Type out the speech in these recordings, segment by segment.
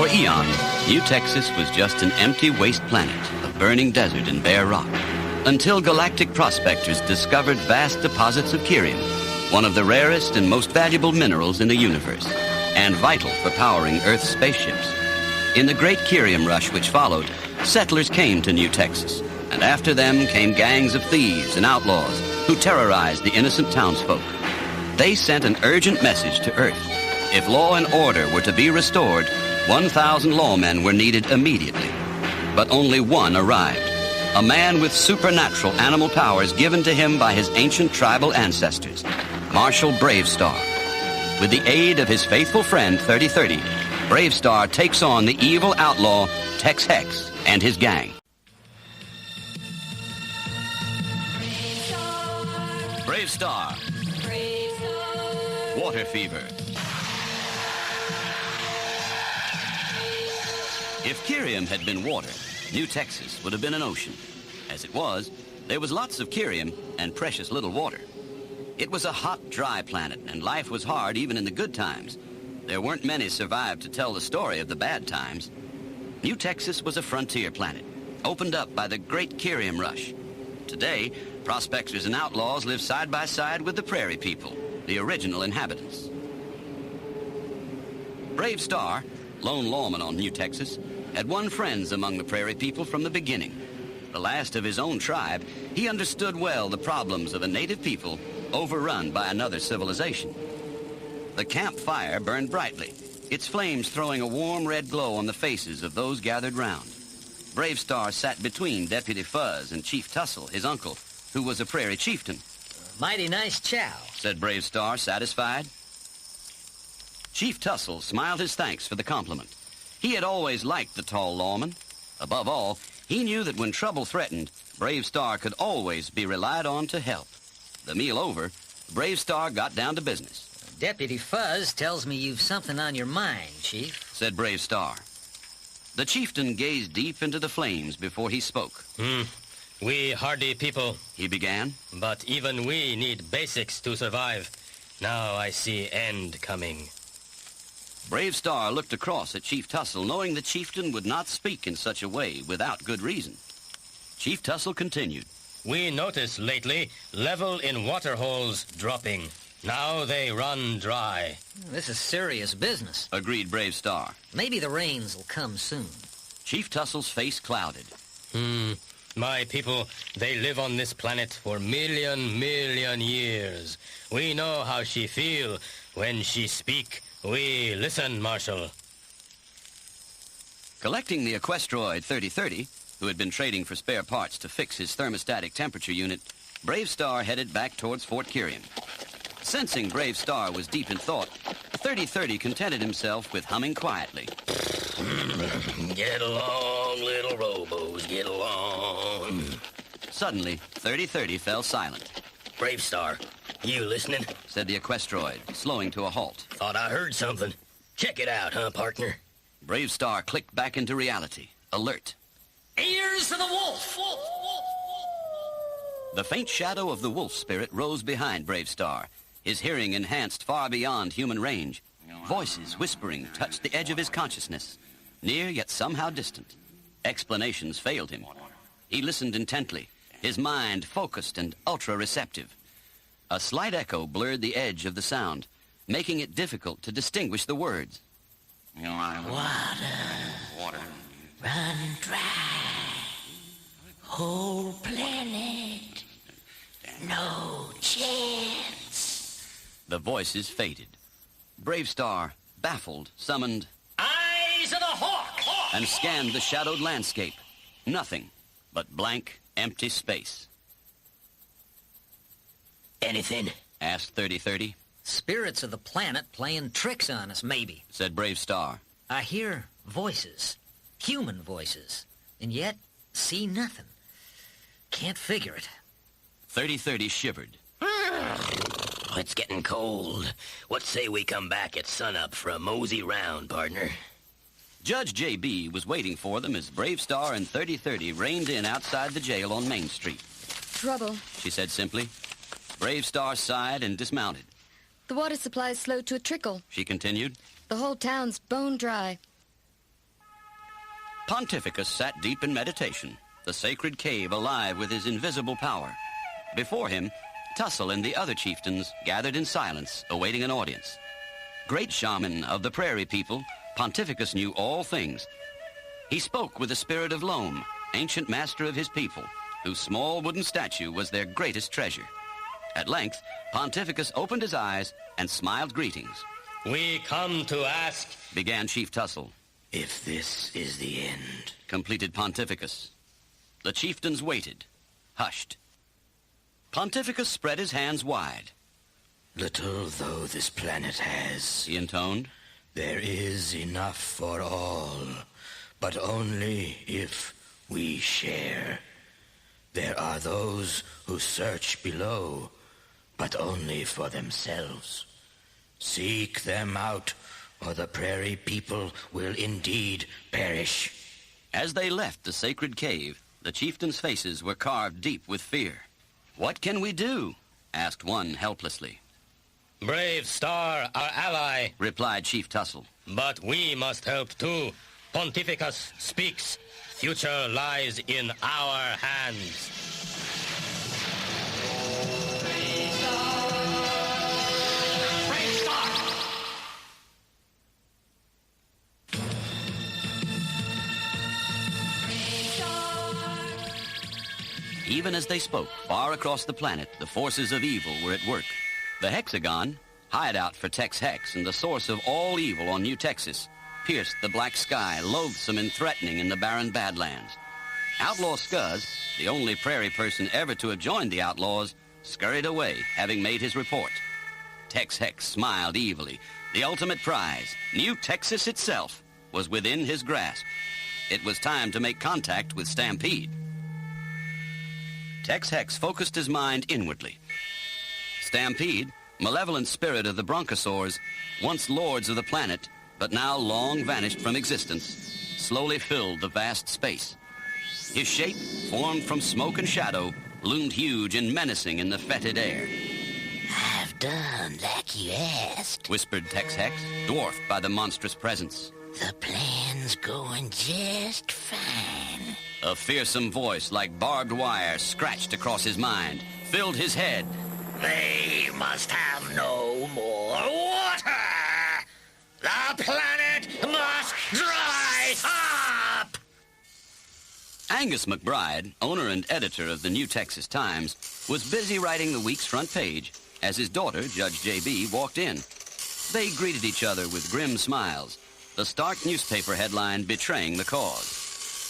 For eons, New Texas was just an empty waste planet of burning desert and bare rock, until galactic prospectors discovered vast deposits of cerium, one of the rarest and most valuable minerals in the universe, and vital for powering Earth's spaceships. In the great cerium rush which followed, settlers came to New Texas, and after them came gangs of thieves and outlaws who terrorized the innocent townsfolk. They sent an urgent message to Earth. If law and order were to be restored, 1,000 lawmen were needed immediately. But only one arrived, a man with supernatural animal powers given to him by his ancient tribal ancestors, Marshal Bravestarr. With the aid of his faithful friend, 3030, Bravestarr takes on the evil outlaw, Tex Hex, and his gang. Bravestarr. Water fever. If cerium had been water, New Texas would have been an ocean. As it was, there was lots of cerium and precious little water. It was a hot, dry planet, and life was hard even in the good times. There weren't many survived to tell the story of the bad times. New Texas was a frontier planet, opened up by the great cerium rush. Today, prospectors and outlaws live side by side with the prairie people, the original inhabitants. Bravestarr, lone lawman on New Texas, had won friends among the prairie people from the beginning. The last of his own tribe, he understood well the problems of a native people overrun by another civilization. The campfire burned brightly, its flames throwing a warm red glow on the faces of those gathered round. Bravestarr sat between Deputy Fuzz and Chief Tussle, his uncle, who was a prairie chieftain. Mighty nice chow, said Bravestarr, satisfied. Chief Tussle smiled his thanks for the compliment. He had always liked the tall lawman. Above all, he knew that when trouble threatened, Bravestarr could always be relied on to help. The meal over, Bravestarr got down to business. Deputy Fuzz tells me you've something on your mind, Chief, said Bravestarr. The chieftain gazed deep into the flames before he spoke. We hardy people, he began, but even we need basics to survive. Now I see end coming. Bravestarr looked across at Chief Tussle, knowing the chieftain would not speak in such a way without good reason. Chief Tussle continued. We notice lately level in water holes dropping. Now they run dry. This is serious business, agreed Bravestarr. Maybe the rains will come soon. Chief Tussle's face clouded. My people, they live on this planet for million years. We know how she feel. When she speak, we listen, Marshal. Collecting the equestroid 3030, who had been trading for spare parts to fix his thermostatic temperature unit, Bravestarr headed back towards Fort Cerium. Sensing Bravestarr was deep in thought, 3030 contented himself with humming quietly. Get along, little robos, get along. Suddenly, 3030 fell silent. Bravestarr, you listening? Said the equestroid, slowing to a halt. Thought I heard something. Check it out, huh, partner? Bravestarr clicked back into reality, alert. Ears to the wolf! The faint shadow of the wolf spirit rose behind Bravestarr, his hearing enhanced far beyond human range. Voices whispering touched the edge of his consciousness, near yet somehow distant. Explanations failed him. He listened intently, his mind focused and ultra-receptive. A slight echo blurred the edge of the sound, making it difficult to distinguish the words. Water, run dry, whole planet, no chance. The voices faded. Bravestarr, baffled, summoned Eyes of the hawk! and scanned the shadowed landscape. Nothing but blank, empty space. Anything? Asked 3030. Spirits of the planet playing tricks on us, maybe, said Bravestarr. I hear voices, human voices, and yet see nothing. Can't figure it. 3030 shivered. It's getting cold. What say we come back at sunup for a mosey round, partner? Judge J.B. was waiting for them as Bravestarr and 3030 reined in outside the jail on Main Street. Trouble. She said simply. Bravestarr sighed and dismounted. The water supply is slowed to a trickle. She continued. The whole town's bone dry. Pontificus sat deep in meditation, the sacred cave alive with his invisible power. Before him, Tussle and the other chieftains gathered in silence, awaiting an audience. Great shaman of the prairie people, Pontificus knew all things. He spoke with the spirit of Loam, ancient master of his people, whose small wooden statue was their greatest treasure. At length, Pontificus opened his eyes and smiled greetings. We come to ask, began Chief Tussle. If this is the end, completed Pontificus. The chieftains waited, hushed. Pontificus spread his hands wide. Little though this planet has, he intoned, there is enough for all, but only if we share. There are those who search below, but only for themselves. Seek them out, or the prairie people will indeed perish. As they left the sacred cave, the chieftains' faces were carved deep with fear. What can we do? Asked one helplessly. Bravestarr, our ally, replied Chief Tussle. But we must help too. Pontificus speaks. Future lies in our hands. Even as they spoke, far across the planet, the forces of evil were at work. The Hexagon, hideout for Tex Hex and the source of all evil on New Texas, pierced the black sky, loathsome and threatening in the barren Badlands. Outlaw Scuzz, the only prairie person ever to have joined the outlaws, scurried away, having made his report. Tex Hex smiled evilly. The ultimate prize, New Texas itself, was within his grasp. It was time to make contact with Stampede. Tex Hex focused his mind inwardly. Stampede, malevolent spirit of the Bronchosaurs, once lords of the planet, but now long vanished from existence, slowly filled the vast space. His shape, formed from smoke and shadow, loomed huge and menacing in the fetid air. I've done like you asked, whispered Tex Hex, dwarfed by the monstrous presence. The plan's going just fine. A fearsome voice like barbed wire scratched across his mind, filled his head. They must have no more water! The planet must dry up! Angus McBride, owner and editor of the New Texas Times, was busy writing the week's front page as his daughter, Judge J.B., walked in. They greeted each other with grim smiles, the stark newspaper headline betraying the cause.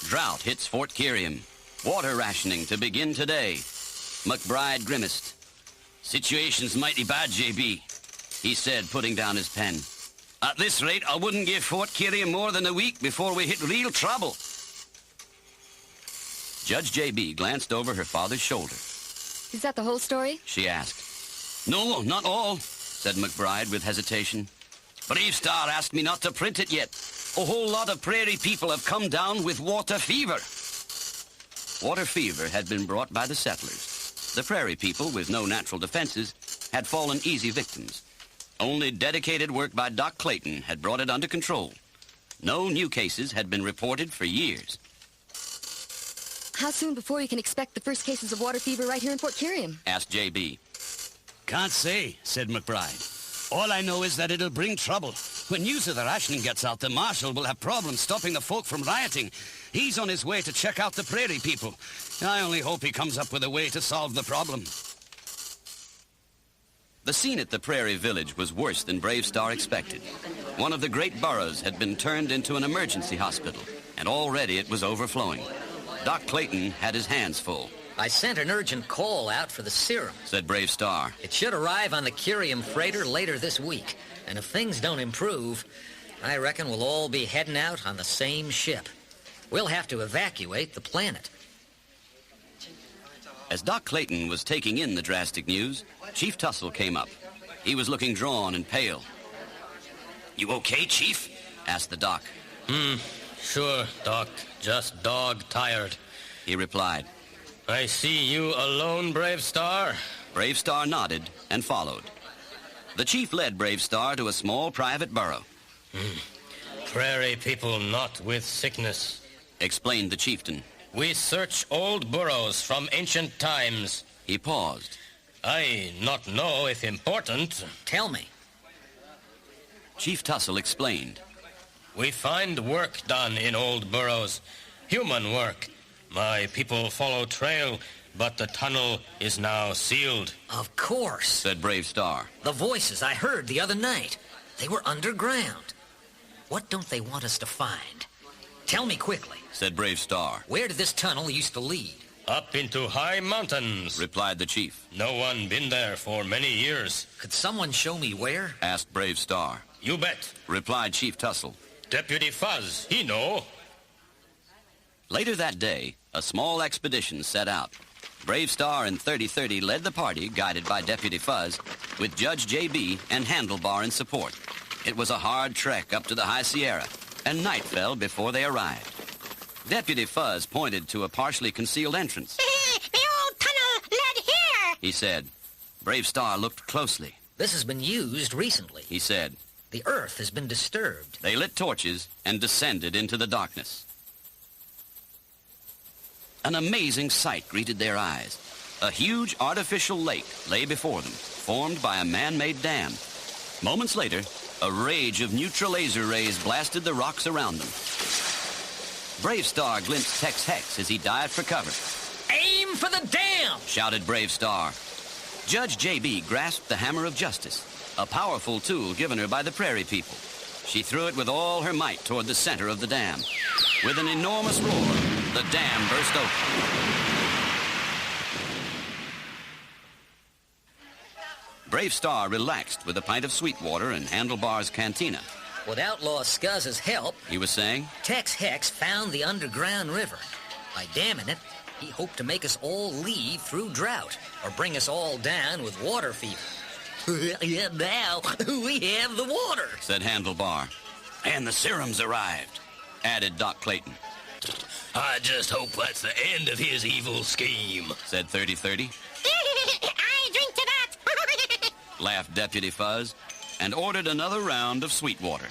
Drought hits Fort Kiriam. Water rationing to begin today. McBride grimaced. Situation's mighty bad, J.B., he said, putting down his pen. At this rate, I wouldn't give Fort Kiriam more than a week before we hit real trouble. Judge J.B. glanced over her father's shoulder. Is that the whole story? She asked. No, not all, said McBride with hesitation. Bravestarr asked me not to print it yet. A whole lot of prairie people have come down with water fever. Water fever had been brought by the settlers. The prairie people, with no natural defenses, had fallen easy victims. Only dedicated work by Doc Clayton had brought it under control. No new cases had been reported for years. How soon before you can expect the first cases of water fever right here in Fort Kiriam? Asked J.B. Can't say, said McBride. All I know is that it'll bring trouble. When news of the rationing gets out, the marshal will have problems stopping the folk from rioting. He's on his way to check out the prairie people. I only hope he comes up with a way to solve the problem. The scene at the prairie village was worse than Bravestarr expected. One of the great boroughs had been turned into an emergency hospital, and already it was overflowing. Doc Clayton had his hands full. I sent an urgent call out for the serum, said Bravestarr. It should arrive on the Kiriam freighter later this week. And if things don't improve, I reckon we'll all be heading out on the same ship. We'll have to evacuate the planet. As Doc Clayton was taking in the drastic news, Chief Tussle came up. He was looking drawn and pale. You okay, Chief? Asked the doc. Sure, Doc. Just dog-tired, he replied. I see you alone, Bravestarr? Bravestarr nodded and followed. The chief led Bravestarr to a small private burrow. Prairie people not with sickness. explained the chieftain. We search old burrows from ancient times. He paused. I not know if important. Tell me. Chief Tussle explained. We find work done in old burrows. Human work. My people follow trail, but the tunnel is now sealed. Of course, said Bravestarr. The voices I heard the other night. They were underground. What don't they want us to find? Tell me quickly, said Bravestarr. Where did this tunnel used to lead? Up into high mountains, replied the chief. No one been there for many years. Could someone show me where? asked Bravestarr. You bet, replied Chief Tussle. Deputy Fuzz, he know. Later that day, a small expedition set out. Bravestarr and 3030 led the party, guided by Deputy Fuzz, with Judge J.B. and Handlebar in support. It was a hard trek up to the High Sierra, and night fell before they arrived. Deputy Fuzz pointed to a partially concealed entrance. The old tunnel led here, he said. Bravestarr looked closely. This has been used recently, he said. The earth has been disturbed. They lit torches and descended into the darkness. An amazing sight greeted their eyes. A huge artificial lake lay before them, formed by a man-made dam. Moments later, a rage of neutral laser rays blasted the rocks around them. Bravestarr glimpsed Tex Hex as he dived for cover. Aim for the dam! Shouted Bravestarr. Judge J.B. grasped the hammer of justice, a powerful tool given her by the prairie people. She threw it with all her might toward the center of the dam. With an enormous roar, the dam burst open. Bravestarr relaxed with a pint of sweet water in Handlebar's cantina. With Outlaw Scuzz's help, he was saying, Tex Hex found the underground river. By damming it, he hoped to make us all leave through drought, or bring us all down with water fever. Now we have the water, said Handlebar. And the serums arrived, added Doc Clayton. I just hope that's the end of his evil scheme, said 3030. I drink to that, laughed Deputy Fuzz, and ordered another round of sweet water.